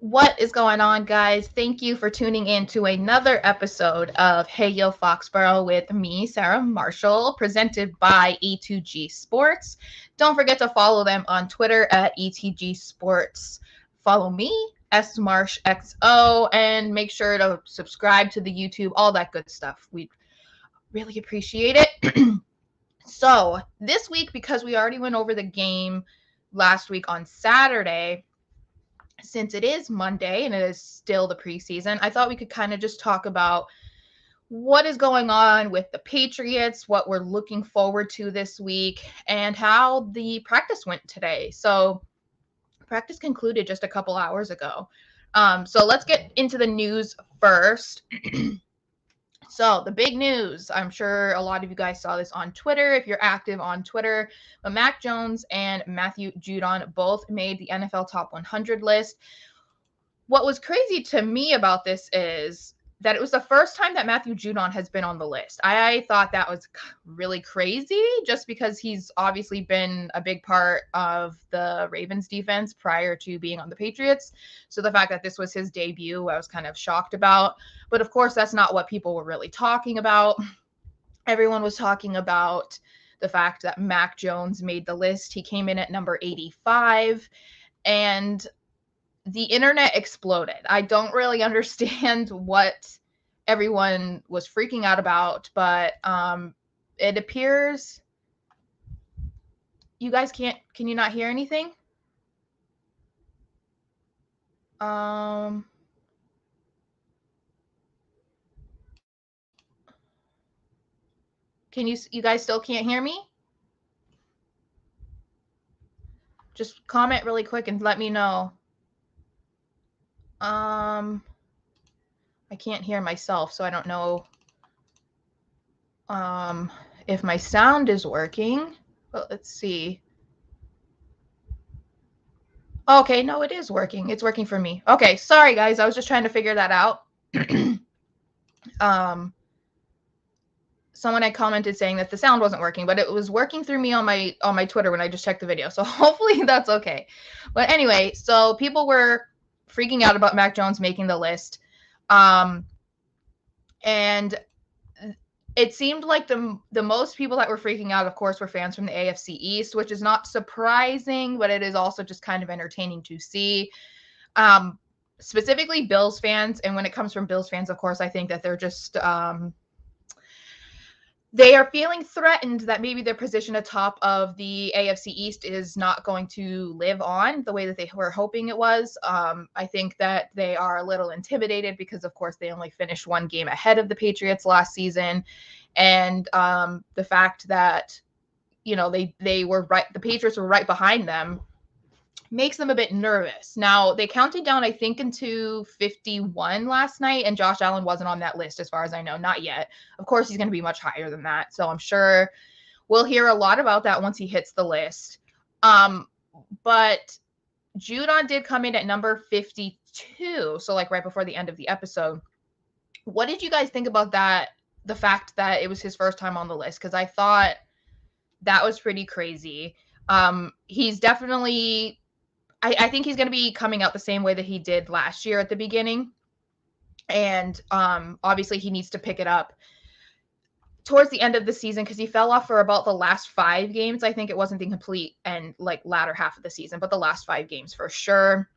What is going on, guys? Thank you for tuning in to another episode of Hey Yo Foxboro with me, Sara Marshall, presented by E2G Sports. Don't forget to follow them on Twitter at E2G Sports. Follow me, SMarshXO, and make sure to subscribe to the YouTube, all that good stuff. We'd really appreciate it. So, this week, because we already went over the game last week on Saturday, since it is Monday and it is still the preseason, I thought we could kind of just talk about what is going on with the Patriots, what we're looking forward to this week, and how the practice went today. So, practice concluded just a couple hours ago. So, let's get into the news first. So, the big news, I'm sure a lot of you guys saw this on Twitter if you're active on Twitter, but Mac Jones and Matthew Judon both made the NFL Top 100 list. What was crazy to me about this is that it was the first time that Matthew Judon has been on the list. I thought that was really crazy just because he's obviously been a big part of the Ravens defense prior to being on the Patriots. So the fact that this was his debut, I was kind of shocked about. But of course, that's not what people were really talking about. Everyone was talking about the fact that Mac Jones made the list. He came in at number 85, and the internet exploded. I don't really understand what everyone was freaking out about, but it appears you guys can you not hear anything? Can you guys still can't hear me? Just comment really quick and let me know. I can't hear myself, so I don't know if my sound is working. But let's see. Okay, no, it is working. It's working for me. Okay, sorry guys, I was just trying to figure that out. Someone had commented saying that the sound wasn't working, but it was working through me on my Twitter when I just checked the video. So hopefully that's okay. But anyway, so people were freaking out about Mac Jones making the list. And it seemed like the most people that were freaking out, of course, were fans from the AFC East, which is not surprising, but it is also just kind of entertaining to see. Specifically Bills fans, and when it comes from Bills fans, of course, I think that they're just they are feeling threatened that maybe their position atop of the AFC East is not going to live on the way that they were hoping it was. I think that they are a little intimidated because, of course, they only finished one game ahead of the Patriots last season. And the fact that, you know, they were right, the Patriots were right behind them, makes them a bit nervous. Now, they counted down, I think, into 51 last night, and Josh Allen wasn't on that list as far as I know, not yet. Of course, he's going to be much higher than that, so I'm sure we'll hear a lot about that once he hits the list. But Judon did come in at number 52, so like right before the end of the episode. What did you guys think about that, the fact that it was his first time on the list? Because I thought that was pretty crazy. He's definitely... I think he's going to be coming out the same way that he did last year at the beginning. And obviously he needs to pick it up towards the end of the season because he fell off for about the last 5 games. I think it wasn't the complete and like latter half of the season, but the last 5 games for sure.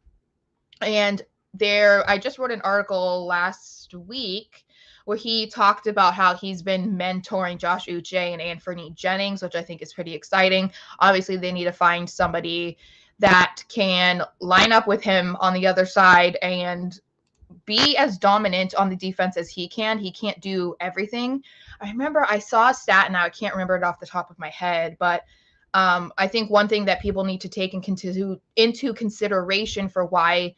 And I just wrote an article last week where he talked about how he's been mentoring Josh Uche and Anthony Jennings, which I think is pretty exciting. Obviously, they need to find somebody that can line up with him on the other side and be as dominant on the defense as he can. He can't do everything. I remember I saw a stat, now I can't remember it off the top of my head, but I think one thing that people need to take into consideration for why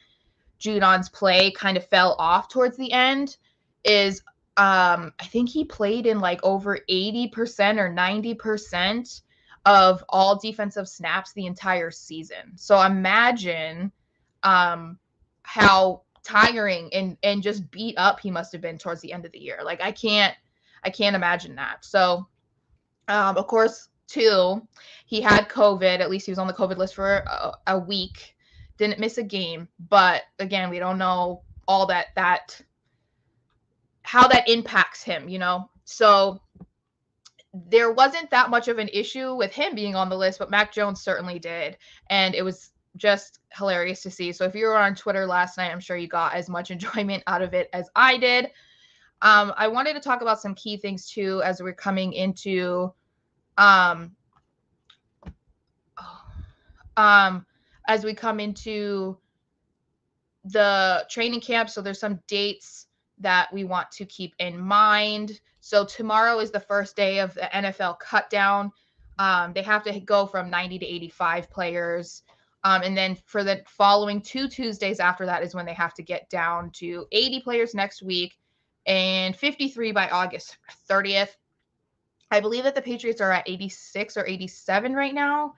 Judon's play kind of fell off towards the end is I think he played in like over 80% or 90% of all defensive snaps the entire season. So imagine how tiring and just beat up he must have been towards the end of the year. Like I can't imagine that. So of course, too, he had COVID. At least he was on the COVID list for a week didn't miss a game, but again, we don't know all that how that impacts him, you know? So there wasn't that much of an issue with him being on the list, but Mac Jones certainly did. And it was just hilarious to see. So if you were on Twitter last night, I'm sure you got as much enjoyment out of it as I did. I wanted to talk about some key things too as we're coming into as we come into the training camp. So there's some dates that we want to keep in mind. So tomorrow is the first day of the NFL cut down. They have to go from 90 to 85 players. And then for the following 2 Tuesdays after that is when they have to get down to 80 players next week and 53 by August 30th. I believe that the Patriots are at 86 or 87 right now.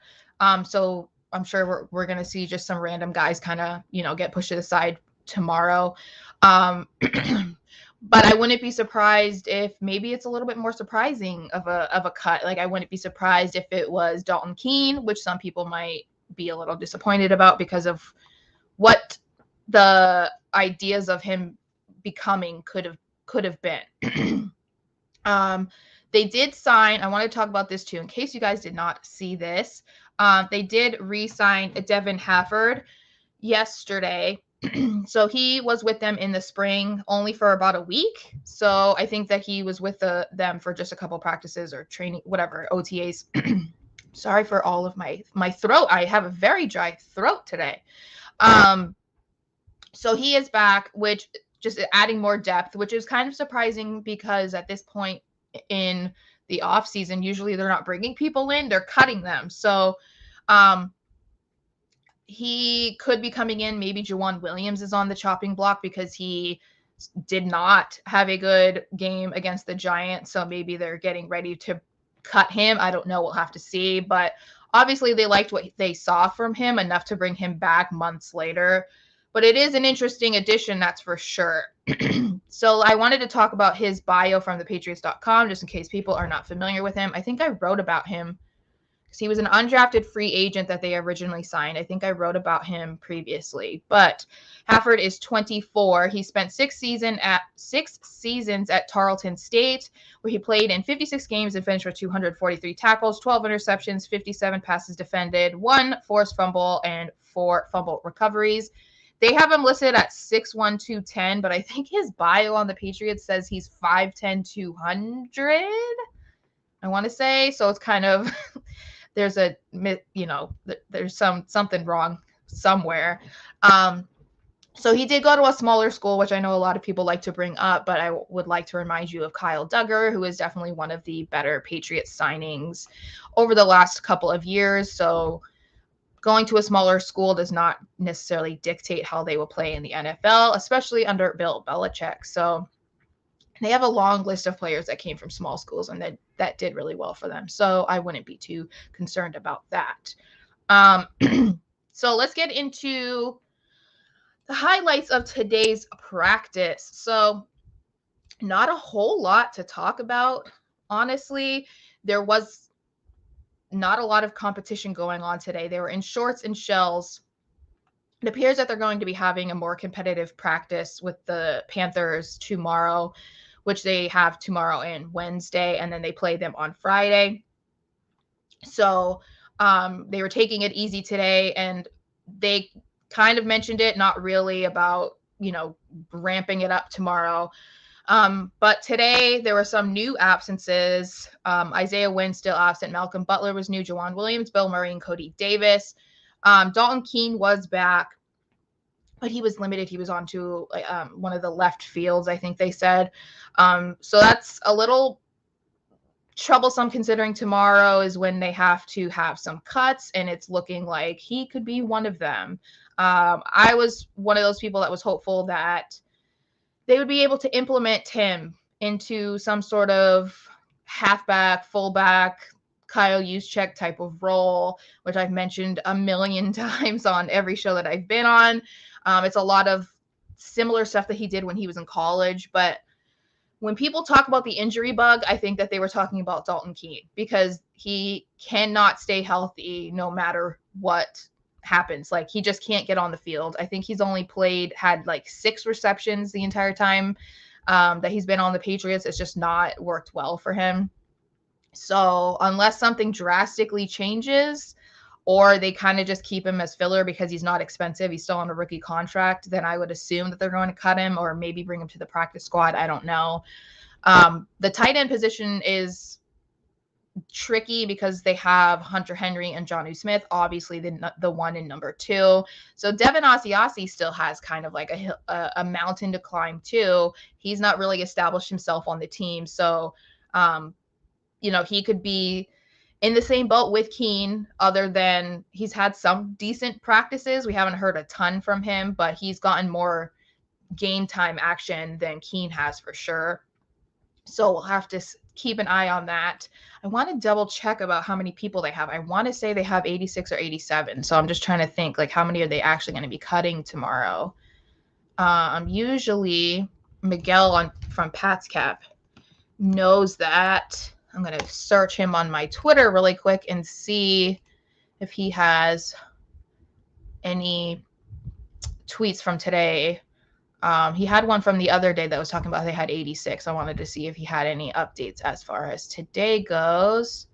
So I'm sure we're going to see just some random guys kind of, get pushed to the side tomorrow. But I wouldn't be surprised if maybe it's a little bit more surprising of a cut. Like I wouldn't be surprised if it was Dalton Keene, which some people might be a little disappointed about because of what the ideas of him becoming could have been. They did sign, I want to talk about this too, in case you guys did not see this. They did re-sign Devin Hafford yesterday. So he was with them in the spring only for about a week. So I think that he was with them for just a couple practices or training, whatever, OTAs. Sorry for all of my throat. I have a very dry throat today. So he is back, which just adding more depth, which is kind of surprising because at this point in the off season, usually they're not bringing people in, they're cutting them. So he could be coming in. Maybe Judon Williams is on the chopping block because he did not have a good game against the Giants. So maybe they're getting ready to cut him. I don't know. We'll have to see. But obviously they liked what they saw from him enough to bring him back months later. But it is an interesting addition, that's for sure. So I wanted to talk about his bio from thepatriots.com just in case people are not familiar with him. I think I wrote about him because he was an undrafted free agent that they originally signed. I think I wrote about him previously. But Hafford is 24. He spent 6 seasons at Tarleton State, where he played in 56 games and finished with 243 tackles, 12 interceptions, 57 passes defended, 1 forced fumble, and 4 fumble recoveries. They have him listed at 6'1", 210, but I think his bio on the Patriots says he's 5'10", 200, I want to say. So it's kind of, there's something wrong somewhere. So he did go to a smaller school, which I know a lot of people like to bring up, but I would like to remind you of Kyle Duggar, who is definitely one of the better Patriots signings over the last couple of years. So going to a smaller school does not necessarily dictate how they will play in the NFL, especially under Bill Belichick. So they have a long list of players that came from small schools and that did really well for them. So I wouldn't be too concerned about that. So let's get into the highlights of today's practice. So not a whole lot to talk about, honestly. There was not a lot of competition going on today. They were in shorts and shells. It appears that they're going to be having a more competitive practice with the Panthers tomorrow, which they have tomorrow and Wednesday, and then they play them on Friday. So they were taking it easy today, and they kind of mentioned it, not really about, ramping it up tomorrow. But today there were some new absences. Isaiah Wynn still absent. Malcolm Butler was new. Judon Williams, Bill Murray, and Cody Davis. Dalton Keene was back, but he was limited. He was on to one of the left fields, I think they said. So that's a little troublesome considering tomorrow is when they have to have some cuts, and it's looking like he could be one of them. I was one of those people that was hopeful that they would be able to implement him into some sort of halfback, fullback, Kyle Juszczyk type of role, which I've mentioned a million times on every show that I've been on. It's a lot of similar stuff that he did when he was in college. But when people talk about the injury bug, I think that they were talking about Dalton Keene because he cannot stay healthy no matter what happens. Like, he just can't get on the field. I think he's only had like 6 receptions the entire time that he's been on the Patriots. It's just not worked well for him. So unless something drastically changes, or they kind of just keep him as filler because he's not expensive, he's still on a rookie contract, then I would assume that they're going to cut him or maybe bring him to the practice squad. I don't know. The tight end position is tricky because they have Hunter Henry and Jonnu Smith, obviously the 1 and number 2. So Devin Asiasi still has kind of like a mountain to climb too. He's not really established himself on the team. So, he could be in the same boat with Keene, other than he's had some decent practices. We haven't heard a ton from him, but he's gotten more game time action than Keene has for sure. So we'll have to keep an eye on that. I want to double check about how many people they have. I want to say they have 86 or 87. So I'm just trying to think, like, how many are they actually going to be cutting tomorrow? Usually Miguel from Pat's Cap knows that. I'm going to search him on my Twitter really quick and see if he has any tweets from today. He had one from the other day that was talking about they had 86. I wanted to see if he had any updates as far as today goes.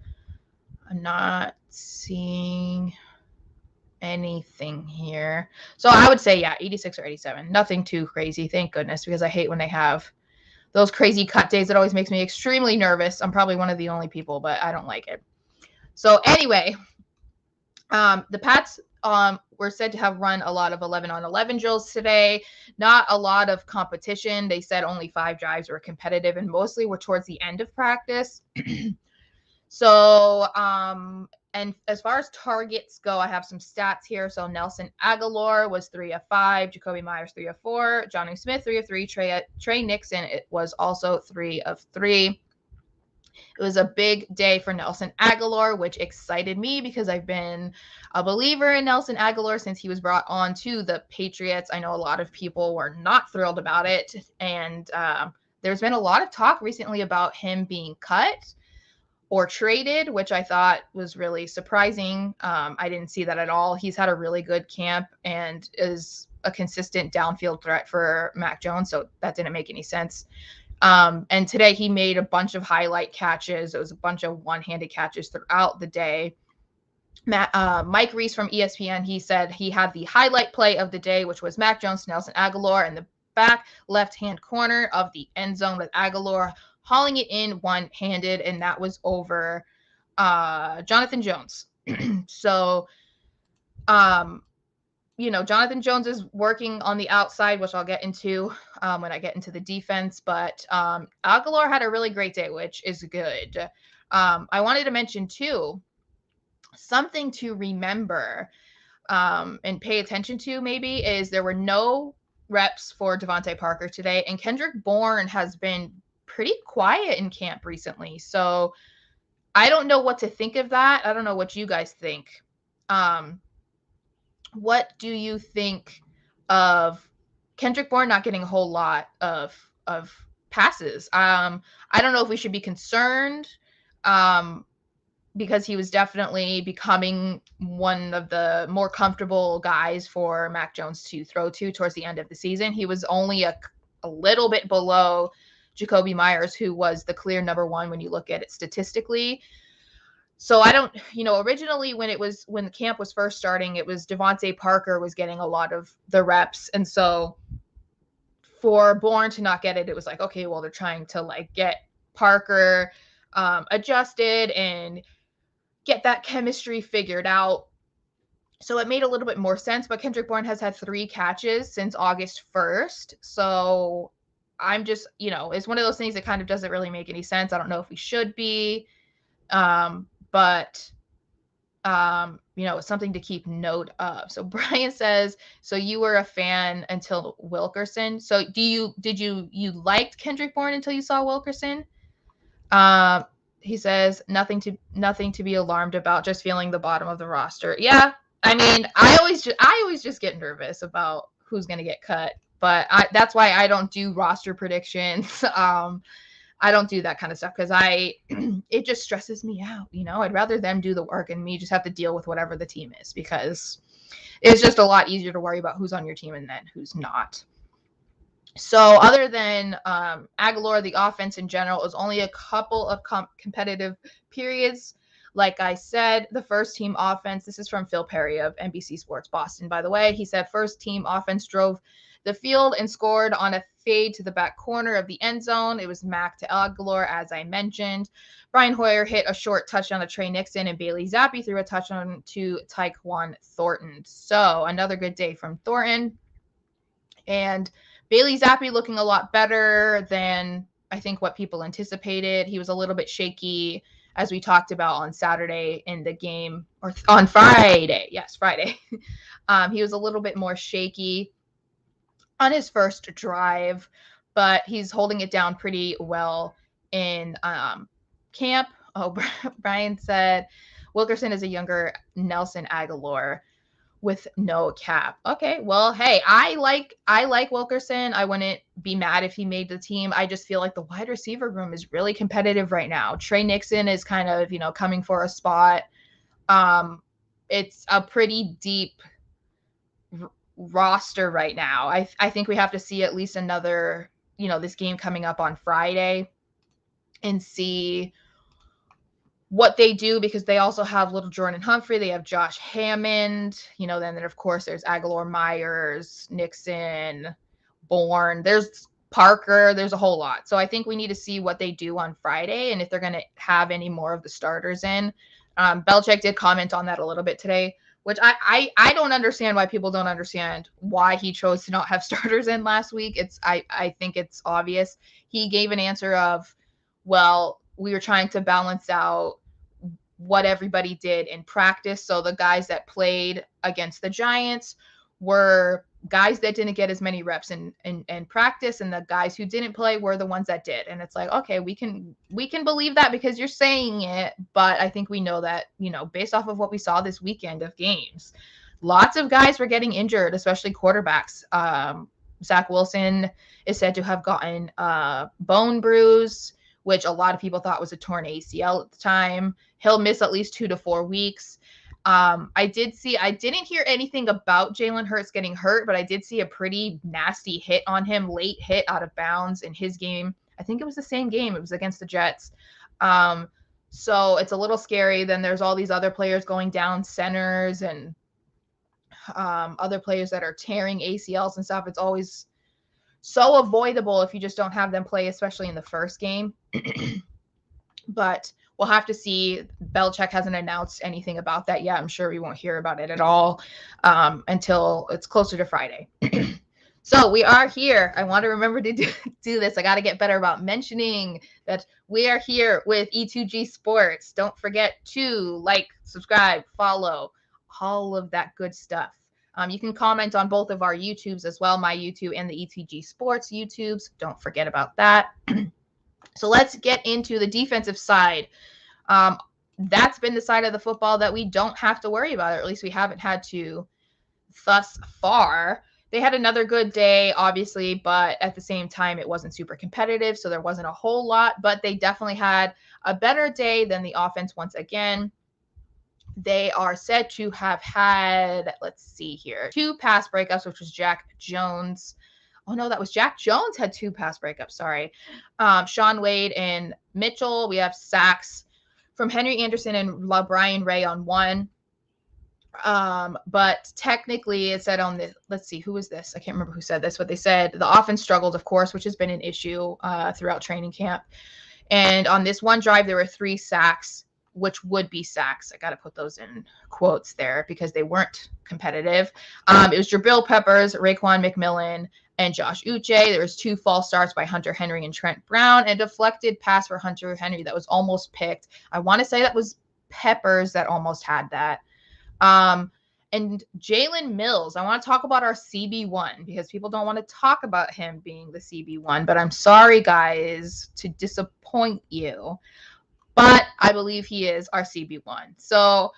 I'm not seeing anything here. So I would say, 86 or 87. Nothing too crazy, thank goodness, because I hate when they have those crazy cut days. It always makes me extremely nervous. I'm probably one of the only people, but I don't like it. So anyway, the Pats were said to have run a lot of 11-on-11 drills today. Not a lot of competition. They said only 5 drives were competitive, and mostly were towards the end of practice. So, and as far as targets go, I have some stats here. So Nelson Aguilar was 3 of 5, Jakobi Meyers 3 of 4, Jonnu Smith 3 of 3, Trey Nixon it was also 3 of 3. It was a big day for Nelson Aguilar, which excited me because I've been a believer in Nelson Aguilar since he was brought on to the Patriots. I know a lot of people were not thrilled about it, and there's been a lot of talk recently about him being cut or traded, which I thought was really surprising. I didn't see that at all. He's had a really good camp and is a consistent downfield threat for Mac Jones, so that didn't make any sense. And today he made a bunch of highlight catches. It was a bunch of one-handed catches throughout the day. Mike Reese from ESPN, he said he had the highlight play of the day, which was Mac Jones, Nelson Aguilar in the back left-hand corner of the end zone with Aguilar hauling it in one-handed, and that was over Jonathan Jones. So, Jonathan Jones is working on the outside, which I'll get into when I get into the defense. But Aguilar had a really great day, which is good. I wanted to mention, too, something to remember and pay attention to maybe is there were no reps for Devontae Parker today. And Kendrick Bourne has been pretty quiet in camp recently. So I don't know what to think of that. I don't know what you guys think. What do you think of Kendrick Bourne not getting a whole lot of passes? I don't know if we should be concerned because he was definitely becoming one of the more comfortable guys for Mac Jones to throw to towards the end of the season. He was only a little bit below Jakobi Meyers, who was the clear number 1 when you look at it statistically. So I don't, originally when the camp was first starting, it was Devontae Parker was getting a lot of the reps. And so for Bourne to not get it, it was like, okay, well, they're trying to like get Parker adjusted and get that chemistry figured out. So it made a little bit more sense, but Kendrick Bourne has had 3 catches since August 1st. So I'm just, it's one of those things that kind of doesn't really make any sense. I don't know if we should be. But it's something to keep note of. So Brian says, so you were a fan until Wilkerson. So did you liked Kendrick Bourne until you saw Wilkerson? He says nothing to be alarmed about, just feeling the bottom of the roster. Yeah. I mean, I always just get nervous about who's going to get cut, but that's why I don't do roster predictions. I don't do that kind of stuff because it just stresses me out. I'd rather them do the work and me just have to deal with whatever the team is, because it's just a lot easier to worry about who's on your team and then who's not. So other than Aguilar, the offense in general is only a couple of competitive periods. Like I said, the first team offense, this is from Phil Perry of NBC Sports Boston, by the way. He said first team offense drove the field and scored on a fade to the back corner of the end zone. It was Mac to Aguilar, as I mentioned. Brian Hoyer hit a short touchdown to Trey Nixon, and Bailey Zappi threw a touchdown to Tyquan Thornton. So another good day from Thornton. And Bailey Zappi looking a lot better than I think what people anticipated. He was a little bit shaky, as we talked about on Saturday in the game, or on Friday. Yes, Friday. He was a little bit more shaky on his first drive, but he's holding it down pretty well in camp. Oh, Brian said Wilkerson is a younger Nelson Aguilar with no cap. Okay, well, hey, I like Wilkerson. I wouldn't be mad if he made the team. I just feel like the wide receiver room is really competitive right now. Trey Nixon is kind of, coming for a spot. It's a pretty deep roster right now. I think we have to see at least another, this game coming up on Friday and see what they do, because they also have little Jordan Humphrey. They have Josh Hammond, then of course there's Aguilar, Myers, Nixon, Bourne, there's Parker, there's a whole lot. So I think we need to see what they do on Friday and if they're going to have any more of the starters in. Belichick did comment on that a little bit today, which I don't understand why people don't understand why he chose to not have starters in last week. I think it's obvious. He gave an answer of, well, we were trying to balance out what everybody did in practice. So the guys that played against the Giants were guys that didn't get as many reps in practice, and the guys who didn't play were the ones that did. And it's like, okay, we can believe that because you're saying it, but I think we know that, based off of what we saw this weekend of games, lots of guys were getting injured, especially quarterbacks. Zach Wilson is said to have gotten a bone bruise, which a lot of people thought was a torn ACL at the time. He'll miss at least 2 to 4 weeks. I didn't hear anything about Jalen Hurts getting hurt, but I did see a pretty nasty hit on him, late hit out of bounds in his game. I think it was the same game. It was against the Jets. So it's a little scary. Then there's all these other players going down, centers and other players that are tearing ACLs and stuff. It's always so avoidable if you just don't have them play, especially in the first game. But we'll have to see. Belichick hasn't announced anything about that yet. I'm sure we won't hear about it at all until it's closer to Friday. So we are here. I want to remember to do this. I got to get better about mentioning that we are here with E2G Sports. Don't forget to like, subscribe, follow, all of that good stuff. You can comment on both of our YouTubes as well, my YouTube and the E2G Sports YouTubes. Don't forget about that. So let's get into the defensive side. That's been the side of the football that we don't have to worry about, or at least we haven't had to thus far. They had another good day, obviously, but at the same time, it wasn't super competitive, so there wasn't a whole lot, but they definitely had a better day than the offense once again. They are said to have had, let's see here, 2 pass breakups, which was Jack Jones. Oh, no, that was Jack Jones had 2 pass breakups. Sorry. Sean Wade and Mitchell. We have sacks from Henry Anderson and Brian Ray on 1. But technically it said on the, let's see, who was this? I can't remember who said this, but they said the offense struggled, of course, which has been an issue throughout training camp. And on this one drive, there were 3 sacks, which would be sacks. I got to put those in quotes there because they weren't competitive. It was Jabril Peppers, Raekwon McMillan, and Josh Uche. There was 2 false starts by Hunter Henry and Trent Brown, and a deflected pass for Hunter Henry that was almost picked. I want to say that was Peppers that almost had that. And Jalen Mills, I want to talk about our CB1 because people don't want to talk about him being the CB1, but I'm sorry, guys, to disappoint you. But I believe he is our CB1. So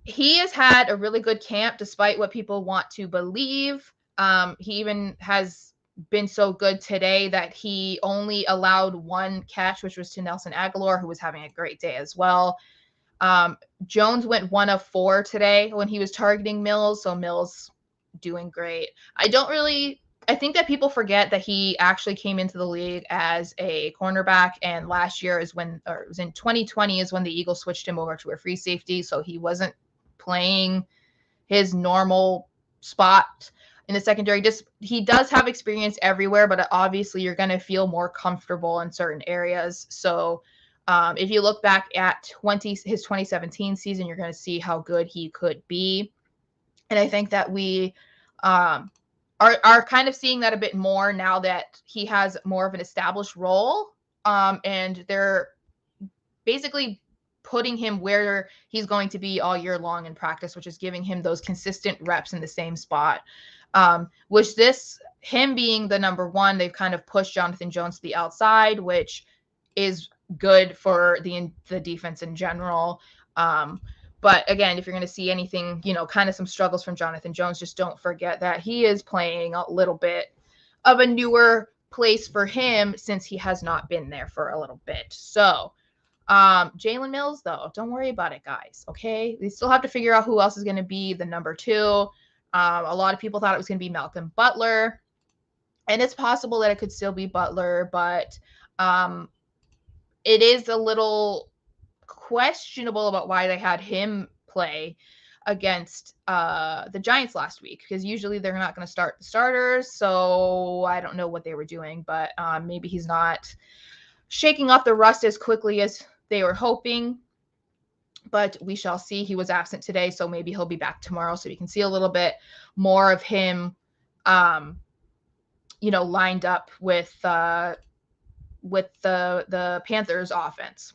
he has had a really good camp despite what people want to believe. He even has been so good today that he only allowed 1 catch, which was to Nelson Aguilar, who was having a great day as well. Jones went 1 of 4 today when he was targeting Mills, so Mills doing great. I think that people forget that he actually came into the league as a cornerback, and last year it was in 2020 is when the Eagles switched him over to a free safety, so he wasn't playing his normal spot in the secondary. He does have experience everywhere, but obviously you're going to feel more comfortable in certain areas. So if you look back at his 2017 season, you're going to see how good he could be. And I think that we are kind of seeing that a bit more now that he has more of an established role. And they're basically putting him where he's going to be all year long in practice, which is giving him those consistent reps in the same spot. Him being the number one, they've kind of pushed Jonathan Jones to the outside, which is good for the defense in general. But again, if you're going to see anything, kind of some struggles from Jonathan Jones, just don't forget that he is playing a little bit of a newer place for him since he has not been there for a little bit. So Jalen Mills, though, don't worry about it, guys. Okay. They still have to figure out who else is going to be the number 2. A lot of people thought it was going to be Malcolm Butler, and it's possible that it could still be Butler, but it is a little questionable about why they had him play against the Giants last week, because usually they're not going to start the starters. So I don't know what they were doing, but maybe he's not shaking off the rust as quickly as they were hoping, but we shall see. He was absent today, so maybe he'll be back tomorrow, so we can see a little bit more of him, lined up with the Panthers offense.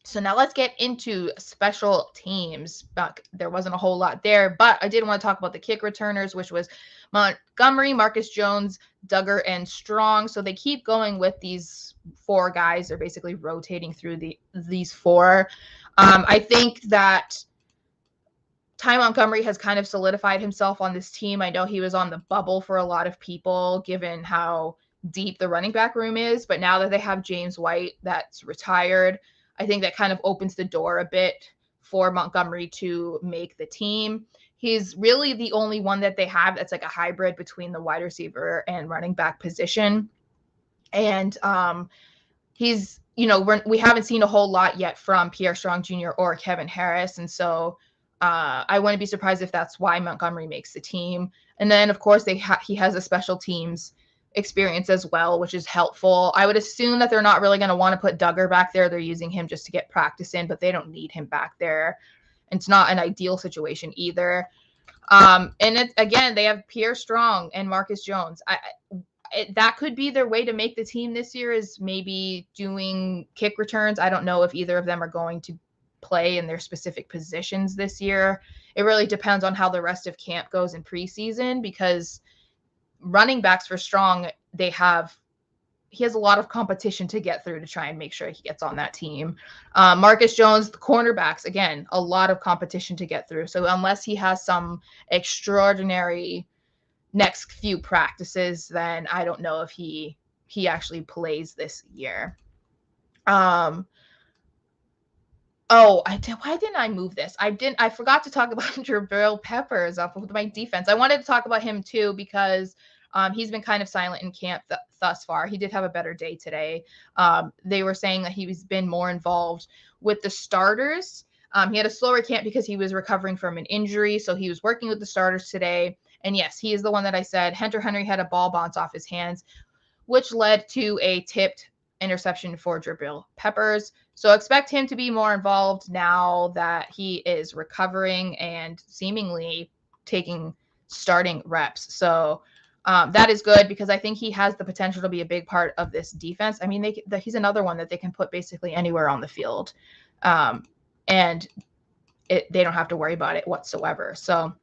So now let's get into special teams. There wasn't a whole lot there, but I did want to talk about the kick returners, which was Montgomery, Marcus Jones, Duggar, and Strong. So they keep going with these 4 guys. They're basically rotating through these 4. I think that Ty Montgomery has kind of solidified himself on this team. I know he was on the bubble for a lot of people, given how deep the running back room is. But now that they have James White that's retired, I think that kind of opens the door a bit for Montgomery to make the team. He's really the only one that they have that's like a hybrid between the wide receiver and running back position. And he's, we haven't seen a whole lot yet from Pierre Strong Jr. or Kevin Harris. And so I wouldn't be surprised if that's why Montgomery makes the team. And then, of course, he has a special teams experience as well, which is helpful. I would assume that they're not really going to want to put Duggar back there. They're using him just to get practice in, but they don't need him back there. It's not an ideal situation either. And again, they have Pierre Strong and Marcus Jones. That could be their way to make the team this year, is maybe doing kick returns. I don't know if either of them are going to play in their specific positions this year. It really depends on how the rest of camp goes in preseason, because running backs for Strong, he has a lot of competition to get through to try and make sure he gets on that team. Marcus Jones, the cornerbacks, again, a lot of competition to get through. So unless he has some extraordinary next few practices, then I don't know if he actually plays this year. Why didn't I move this? I forgot to talk about Jabril Peppers up with my defense. I wanted to talk about him too, because he's been kind of silent in camp thus far. He did have a better day today. They were saying that he's been more involved with the starters. He had a slower camp because he was recovering from an injury, so he was working with the starters today. And yes, he is the one that I said. Hunter Henry had a ball bounce off his hands, which led to a tipped interception for Jabril Peppers. So expect him to be more involved now that he is recovering and seemingly taking starting reps. So that is good, because I think he has the potential to be a big part of this defense. I mean, he's another one that they can put basically anywhere on the field, and they don't have to worry about it whatsoever. So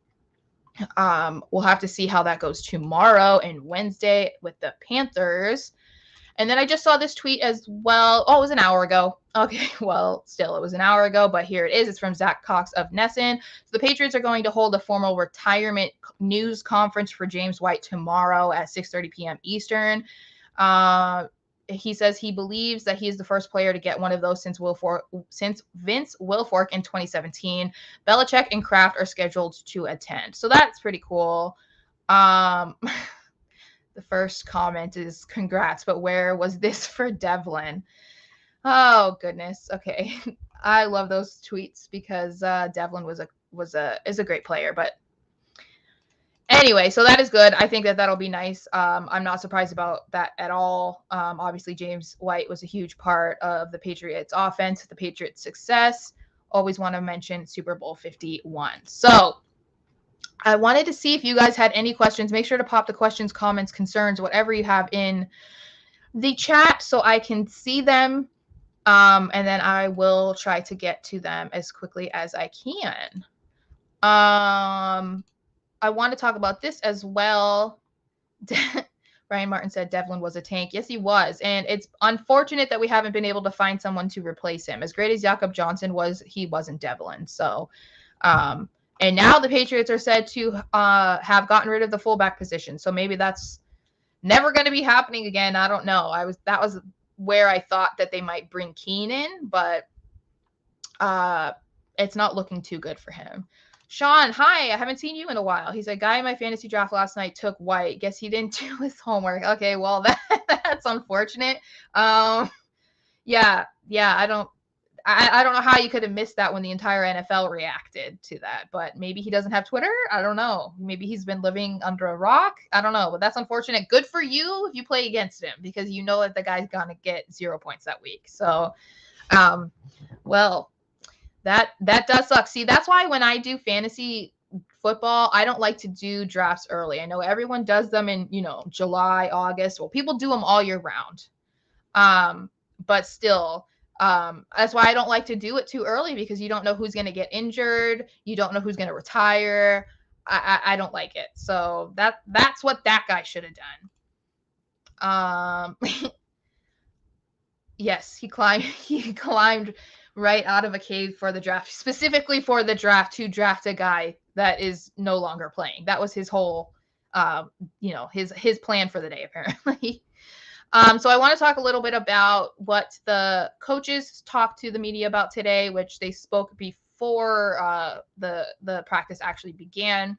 we'll have to see how that goes tomorrow and Wednesday with the Panthers. And then I just saw this tweet as well. Oh, it was an hour ago. Okay, well, still, it was an hour ago, but here it is. It's from Zach Cox of Nesson. So the Patriots are going to hold a formal retirement news conference for James White tomorrow at 6:30 p.m. Eastern. he says he believes that he is the first player to get one of those since Vince Wilfork in 2017. Belichick and Kraft are scheduled to attend. So that's pretty cool. The first comment is congrats, but where was this for Devlin? Oh goodness. Okay. I love those tweets because Devlin is a great player, but anyway, so that is good. I think that that'll be nice. I'm not surprised about that at all. Obviously, James White was a huge part of the Patriots offense, the Patriots' success. Always want to mention Super Bowl 51. So I wanted to see if you guys had any questions. Make sure to pop the questions, comments, concerns, whatever you have in the chat so I can see them. And then I will try to get to them as quickly as I can. I want to talk about this as well. Brian Martin said Devlin was a tank. Yes, he was. And it's unfortunate that we haven't been able to find someone to replace him. As great as Jakob Johnson was, he wasn't Devlin. So, and now the Patriots are said to have gotten rid of the fullback position. So maybe that's never going to be happening again. I don't know. That was where I thought that they might bring Keene in, but it's not looking too good for him. Sean, hi, I haven't seen you in a while. He's a guy in my fantasy draft last night took White. Guess he didn't do his homework. Okay, well, that's unfortunate. Yeah, I don't know how you could have missed that when the entire NFL reacted to that, but maybe he doesn't have Twitter. I don't know. Maybe he's been living under a rock. I don't know, but that's unfortunate. Good for you if you play against him because you know that the guy's gonna get 0 points that week. So, well, that does suck. See, that's why when I do fantasy football, I don't like to do drafts early. I know everyone does them in, July, August. Well, people do them all year round. But still, that's why I don't like to do it too early because you don't know who's going to get injured. You don't know who's going to retire. I don't like it. So that's what that guy should have done. Yes, he climbed right out of a cave for the draft, specifically for the draft to draft a guy that is no longer playing. That was his whole, his plan for the day, apparently. So I want to talk a little bit about what the coaches talked to the media about today, which they spoke before the practice actually began.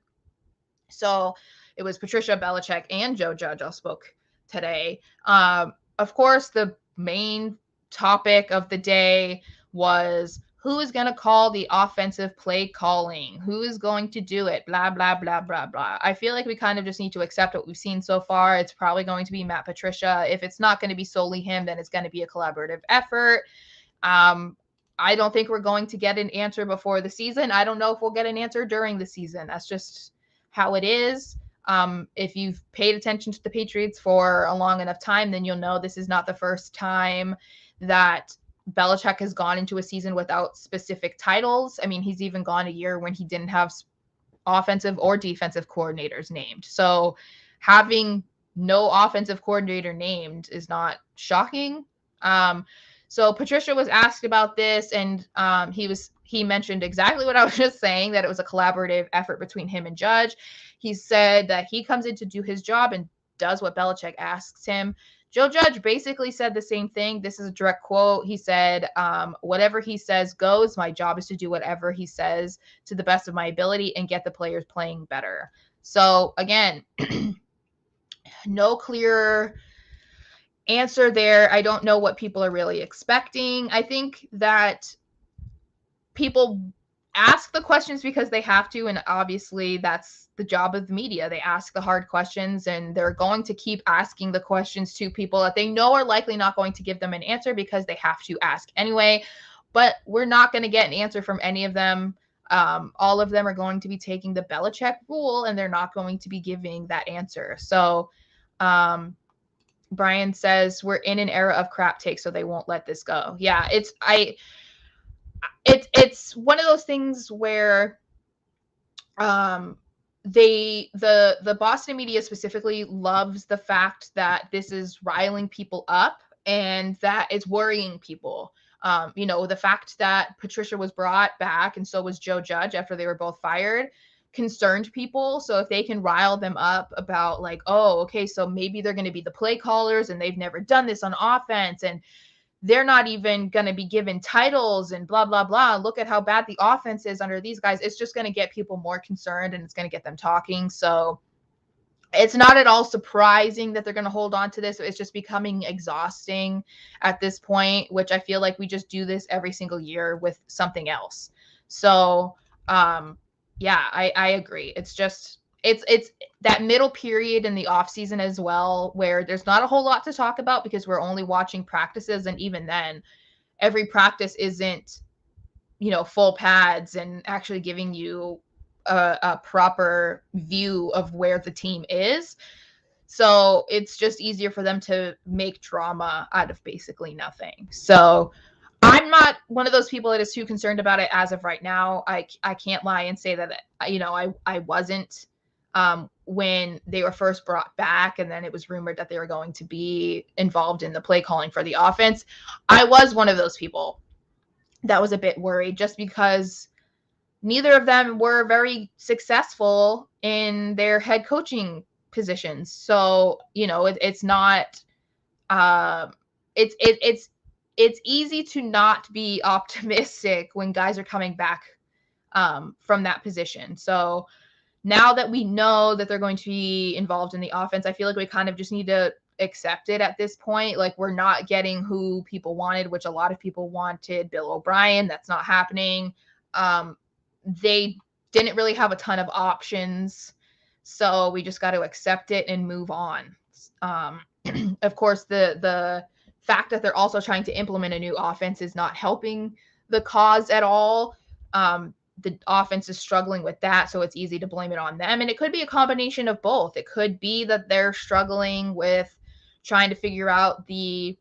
So it was Patricia, Belichick, and Joe Judge all spoke today. Of course, the main topic of the day was who is going to call the offensive play calling? Who is going to do it? Blah, blah, blah, blah, blah. I feel like we kind of just need to accept what we've seen so far. It's probably going to be Matt Patricia. If it's not going to be solely him, then it's going to be a collaborative effort. I don't think we're going to get an answer before the season. I don't know if we'll get an answer during the season. That's just how it is. If you've paid attention to the Patriots for a long enough time, then you'll know this is not the first time that Belichick has gone into a season without specific titles. I mean, he's even gone a year when he didn't have offensive or defensive coordinators named. So having no offensive coordinator named is not shocking. So Patricia was asked about this, and he mentioned exactly what I was just saying, that it was a collaborative effort between him and Judge. He said that he comes in to do his job and does what Belichick asks him. Joe Judge basically said the same thing. This is a direct quote. He said, whatever he says goes. My job is to do whatever he says to the best of my ability and get the players playing better. So again, no clear answer there. I don't know what people are really expecting. I think that people ask the questions because they have to, and obviously that's the job of the media. They ask the hard questions, and they're going to keep asking the questions to people that they know are likely not going to give them an answer because they have to ask anyway. But we're not going to get an answer from any of them. All of them are going to be taking the Belichick rule, and they're not going to be giving that answer. So Brian says we're in an era of crap takes, so they won't let this go. Yeah, it's one of those things where the Boston media specifically loves the fact that this is riling people up and that it's worrying people. The fact that Patricia was brought back and so was Joe Judge after they were both fired concerned people. So if they can rile them up about like, oh, okay, so maybe they're going to be the play callers and they've never done this on offense and they're not even going to be given titles and blah, blah, blah. Look at how bad the offense is under these guys. It's just going to get people more concerned and it's going to get them talking. So it's not at all surprising that they're going to hold on to this. It's just becoming exhausting at this point, which I feel like we just do this every single year with something else. So, yeah, I agree. It's just, it's that middle period in the off season as well, where there's not a whole lot to talk about because we're only watching practices. And even then, every practice isn't, full pads and actually giving you a proper view of where the team is. So it's just easier for them to make drama out of basically nothing. So I'm not one of those people that is too concerned about it as of right now. I can't lie and say that, I wasn't when they were first brought back and then it was rumored that they were going to be involved in the play calling for the offense. I was one of those people that was a bit worried just because neither of them were very successful in their head coaching positions. So, it's not, it's easy to not be optimistic when guys are coming back from that position. So now that we know that they're going to be involved in the offense, I feel like we kind of just need to accept it at this point. Like we're not getting who people wanted, which a lot of people wanted Bill O'Brien. That's not happening. They didn't really have a ton of options. So we just got to accept it and move on. Of course, the fact that they're also trying to implement a new offense is not helping the cause at all. The offense is struggling with that, so it's easy to blame it on them. And it could be a combination of both. It could be that they're struggling with trying to figure out the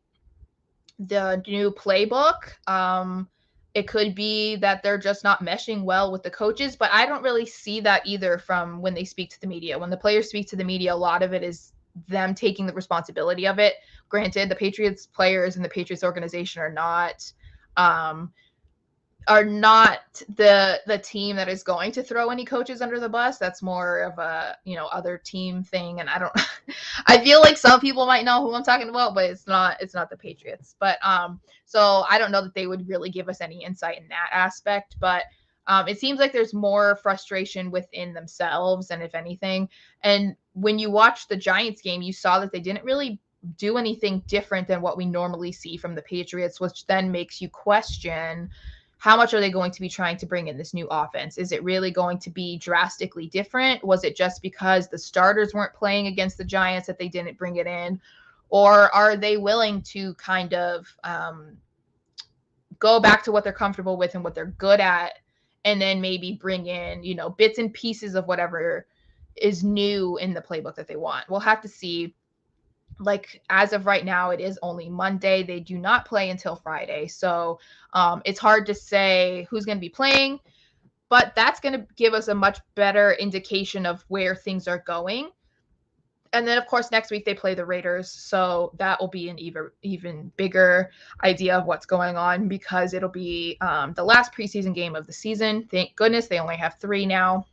new playbook. It could be that they're just not meshing well with the coaches, but I don't really see that either from when they speak to the media. When the players speak to the media, a lot of it is them taking the responsibility of it. Granted, the Patriots players and the Patriots organization are not the team that is going to throw any coaches under the bus. That's more of a, other team thing. And I feel like some people might know who I'm talking about, but it's not the Patriots. But, so I don't know that they would really give us any insight in that aspect, but, it seems like there's more frustration within themselves and if anything. And when you watch the Giants game, you saw that they didn't really do anything different than what we normally see from the Patriots, which then makes you question, how much are they going to be trying to bring in this new offense? Is it really going to be drastically different? Was it just because the starters weren't playing against the Giants that they didn't bring it in? Or are they willing to kind of go back to what they're comfortable with and what they're good at, and then maybe bring in, bits and pieces of whatever is new in the playbook that they want? We'll have to see. Like as of right now, it is only Monday. They do not play until Friday. So it's hard to say who's going to be playing, but that's going to give us a much better indication of where things are going. And then, of course, next week they play the Raiders. So that will be an even bigger idea of what's going on because it'll be the last preseason game of the season. Thank goodness they only have 3 now.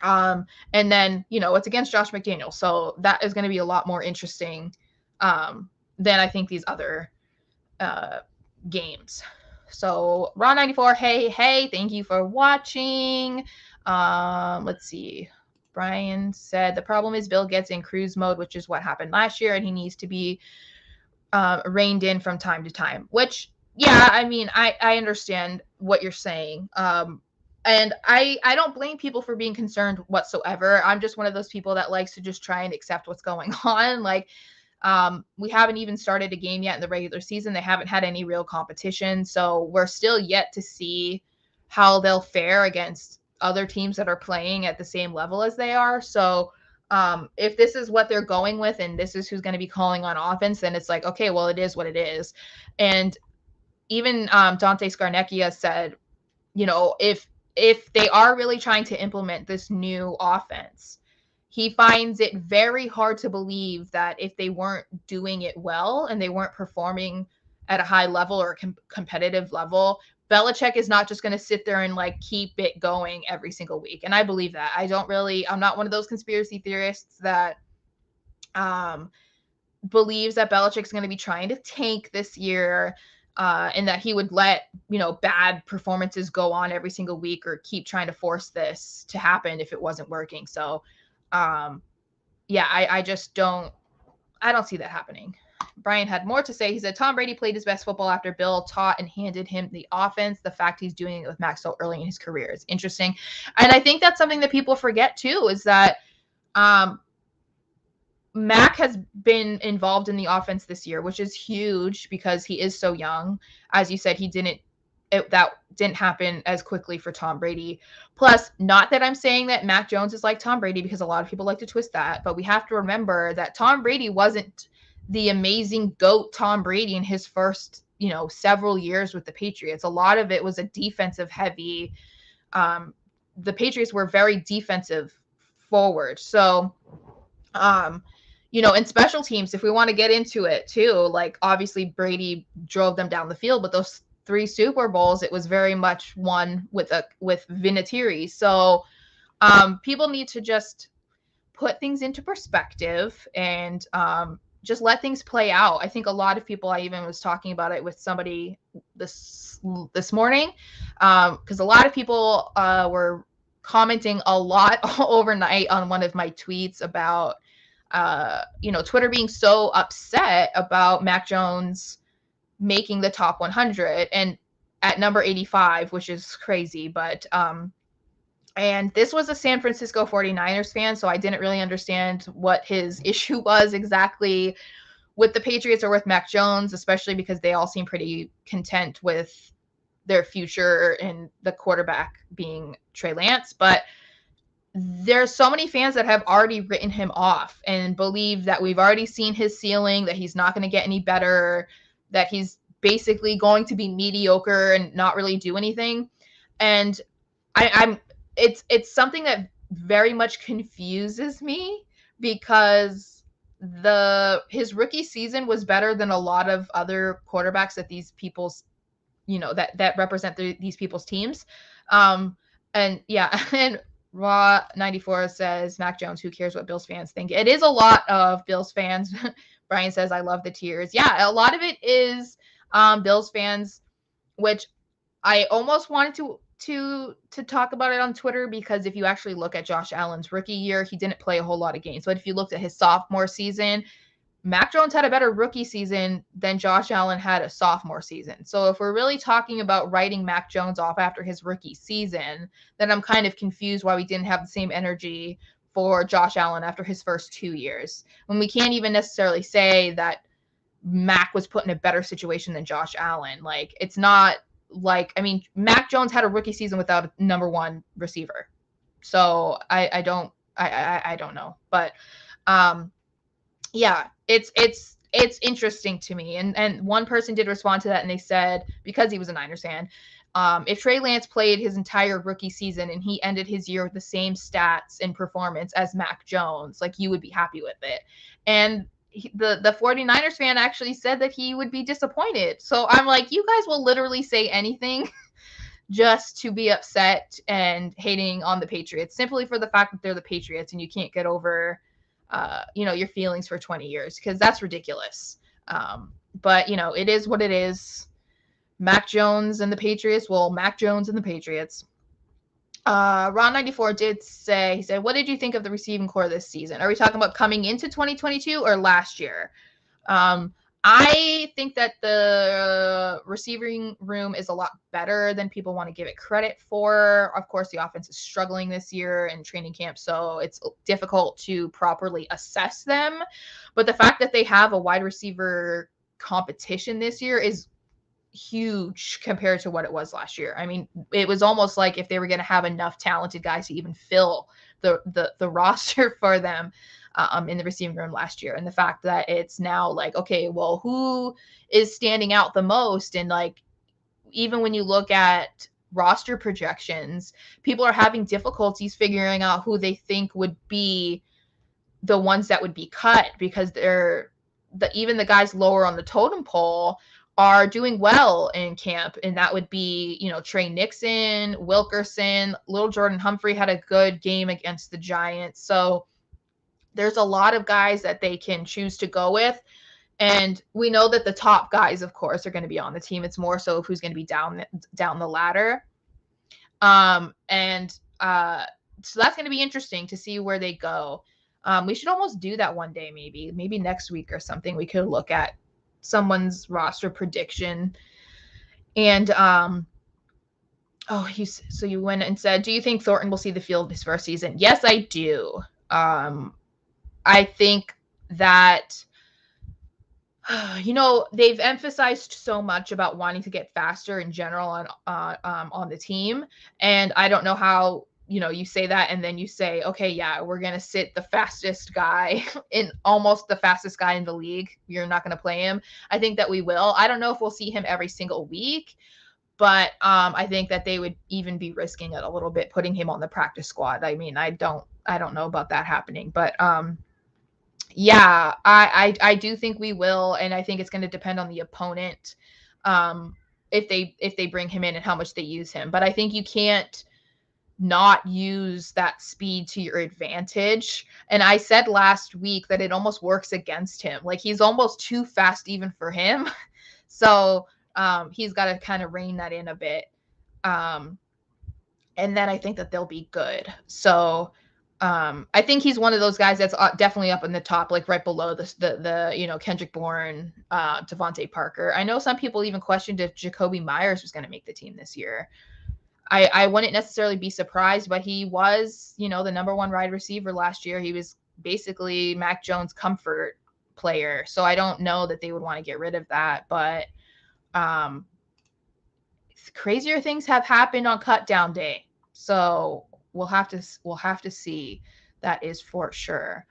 And then, it's against Josh McDaniels. So that is going to be a lot more interesting than I think these other games. So Raw 94, hey, thank you for watching. Let's see. Brian said the problem is Bill gets in cruise mode, which is what happened last year, and he needs to be reined in from time to time, which, yeah, I mean, I understand what you're saying. And I don't blame people for being concerned whatsoever. I'm just one of those people that likes to just try and accept what's going on. Like, we haven't even started a game yet in the regular season. They haven't had any real competition. So we're still yet to see how they'll fare against other teams that are playing at the same level as they are. So if this is what they're going with and this is who's going to be calling on offense, then it's like, okay, well, it is what it is. And even Dante Scarnecchia said, if they are really trying to implement this new offense, he finds it very hard to believe that if they weren't doing it well and they weren't performing at a high level or a competitive level, Belichick is not just going to sit there and like keep it going every single week. And I believe that. I'm not one of those conspiracy theorists that believes that Belichick's going to be trying to tank this year, and that he would let, bad performances go on every single week or keep trying to force this to happen if it wasn't working. So, yeah, I don't see that happening. Brian had more to say. He said, Tom Brady played his best football after Bill taught and handed him the offense. The fact he's doing it with Mac so early in his career is interesting. And I think that's something that people forget too, is that Mac has been involved in the offense this year, which is huge because he is so young. As you said, that didn't happen as quickly for Tom Brady. Plus, not that I'm saying that Mac Jones is like Tom Brady, because a lot of people like to twist that, but we have to remember that Tom Brady wasn't the amazing GOAT Tom Brady in his first, several years with the Patriots. A lot of it was a defensive heavy. The Patriots were very defensive forward. So, in special teams, if we want to get into it too, like obviously Brady drove them down the field, but those 3 Super Bowls, it was very much won with Vinatieri. So people need to just put things into perspective and just let things play out. I think a lot of people, I even was talking about it with somebody this morning, because a lot of people were commenting a lot overnight on one of my tweets about Twitter being so upset about Mac Jones making the top 100 and at number 85, which is crazy. But and this was a San Francisco 49ers fan, so I didn't really understand what his issue was exactly with the Patriots or with Mac Jones, especially because they all seem pretty content with their future and the quarterback being Trey Lance. But there's so many fans that have already written him off and believe that we've already seen his ceiling, that he's not going to get any better, that he's basically going to be mediocre and not really do anything. And it's something that very much confuses me, because his rookie season was better than a lot of other quarterbacks that these people's, that represent these people's teams. And yeah, and Raw 94 says, Mac Jones, who cares what Bills fans think? It is a lot of Bills fans. Brian says, I love the tears. Yeah, a lot of it is Bills fans, which I almost wanted to talk about it on Twitter, because if you actually look at Josh Allen's rookie year, he didn't play a whole lot of games. But if you looked at his sophomore season, Mac Jones had a better rookie season than Josh Allen had a sophomore season. So if we're really talking about writing Mac Jones off after his rookie season, then I'm kind of confused why we didn't have the same energy for Josh Allen after his first 2 years, when we can't even necessarily say that Mac was put in a better situation than Josh Allen. Like, it's not like, Mac Jones had a rookie season without a number 1 receiver. So I don't know. But yeah, it's interesting to me. And one person did respond to that, and they said, because he was a Niners fan, if Trey Lance played his entire rookie season and he ended his year with the same stats and performance as Mac Jones, like, you would be happy with it. And the 49ers fan actually said that he would be disappointed. So I'm like, you guys will literally say anything just to be upset and hating on the Patriots, simply for the fact that they're the Patriots and you can't get over your feelings for 20 years, because that's ridiculous. But it is what it is. Mac Jones and the Patriots. Well, Mac Jones and the Patriots. Ron 94 did say, he said, what did you think of the receiving core this season? Are we talking about coming into 2022 or last year? I think that the receiving room is a lot better than people want to give it credit for. Of course, the offense is struggling this year in training camp, so it's difficult to properly assess them. But the fact that they have a wide receiver competition this year is huge compared to what it was last year. It was almost like if they were going to have enough talented guys to even fill the roster for them in the receiving room last year. And the fact that it's now like, okay, well, who is standing out the most? And like, even when you look at roster projections, people are having difficulties figuring out who they think would be the ones that would be cut, because even the guys lower on the totem pole are doing well in camp, and that would be, Trey Nixon, Wilkerson, little Jordan Humphrey had a good game against the Giants. So there's a lot of guys that they can choose to go with. And we know that the top guys, of course, are going to be on the team. It's more so who's going to be down the ladder. So that's going to be interesting to see where they go. We should almost do that one day, maybe next week or something. We could look at someone's roster prediction. And so you went and said, do you think Thornton will see the field this first season? Yes, I do. I think that they've emphasized so much about wanting to get faster in general on the team, and I don't know how you say that and then you say, okay, yeah, we're gonna sit the fastest guy in almost the fastest guy in the league. You're not gonna play him. I think that we will. I don't know if we'll see him every single week, but I think that they would even be risking it a little bit, putting him on the practice squad. I mean, I don't know about that happening, but yeah, I do think we will, and I think it's going to depend on the opponent, if they bring him in and how much they use him. But I think you can't not use that speed to your advantage. And I said last week that it almost works against him. Like, he's almost too fast even for him. So he's got to kind of rein that in a bit. And then I think that they'll be good. So I think he's one of those guys that's definitely up in the top, like right below the Kendrick Bourne, Devontae Parker. I know some people even questioned if Jacoby Myers was going to make the team this year. I wouldn't necessarily be surprised, but he was, the number one wide receiver last year. He was basically Mac Jones' comfort player. So I don't know that they would want to get rid of that, but crazier things have happened on cut down day. So we'll have to see. That is for sure.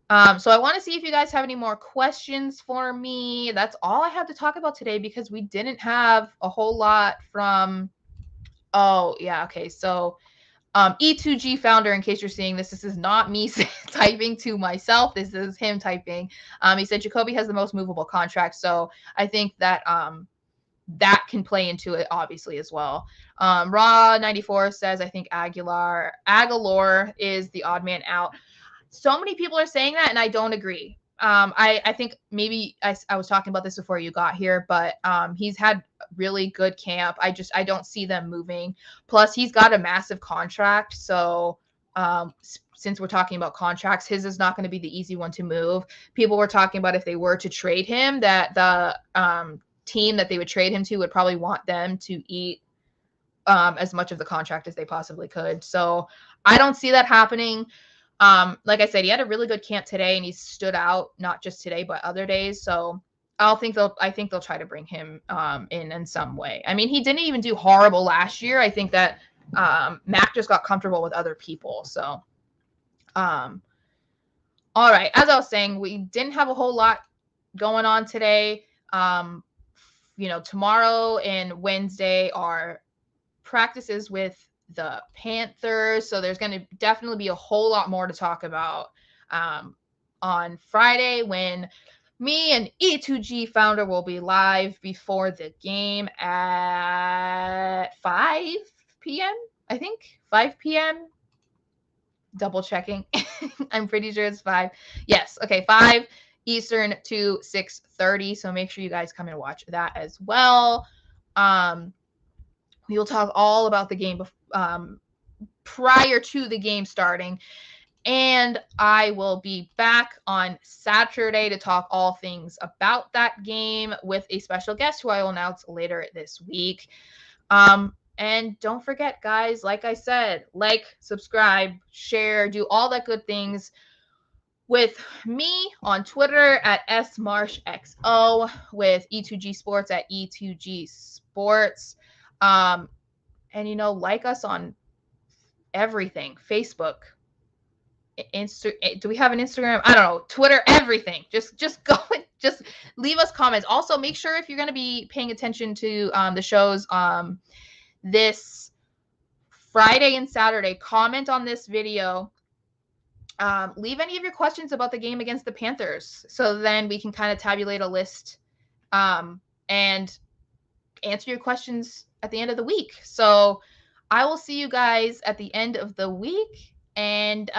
So I want to see if you guys have any more questions for me. That's all I have to talk about today because we didn't have a whole lot from. Oh yeah, okay. So E2G founder, in case you're seeing this is not me typing to myself. This is him typing. He said Jacoby has the most movable contract, so I think that that can play into it obviously as well. Raw 94 says, I think Aguilar is the odd man out. So many people are saying that, and I don't agree. I think maybe I was talking about this before you got here, but he's had really good camp. I don't see them moving. Plus, he's got a massive contract. So since we're talking about contracts, his is not going to be the easy one to move. People were talking about if they were to trade him, that the team that they would trade him to would probably want them to eat as much of the contract as they possibly could. So I don't see that happening. Like I said, he had a really good camp today, and he stood out not just today but other days. So I think they'll try to bring him in some way. I mean, he didn't even do horrible last year. I think that Mac just got comfortable with other people. So all right, as I was saying, we didn't have a whole lot going on today. Tomorrow and Wednesday are practices with the Panthers, so there's going to definitely be a whole lot more to talk about on Friday, when me and E2G founder will be live before the game at 5 p.m. I think 5 p.m. Double checking. I'm pretty sure it's 5. Yes. Okay. 5 Eastern to 6:30. So make sure you guys come and watch that as well. We will talk all about the game prior to the game starting. And I will be back on Saturday to talk all things about that game with a special guest who I will announce later this week. And don't forget, guys, like I said, subscribe, share, do all that good things with me on Twitter at SMarshXO, with E2G Sports at E2G Sports. And like us on everything. Facebook, do we have an Instagram? I don't know. Twitter, everything. Just go and just leave us comments. Also, make sure if you're going to be paying attention to the shows this Friday and Saturday, comment on this video. Leave any of your questions about the game against the Panthers, so then we can kind of tabulate a list and answer your questions at the end of the week. So I will see you guys at the end of the week. And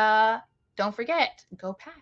don't forget, go Pats.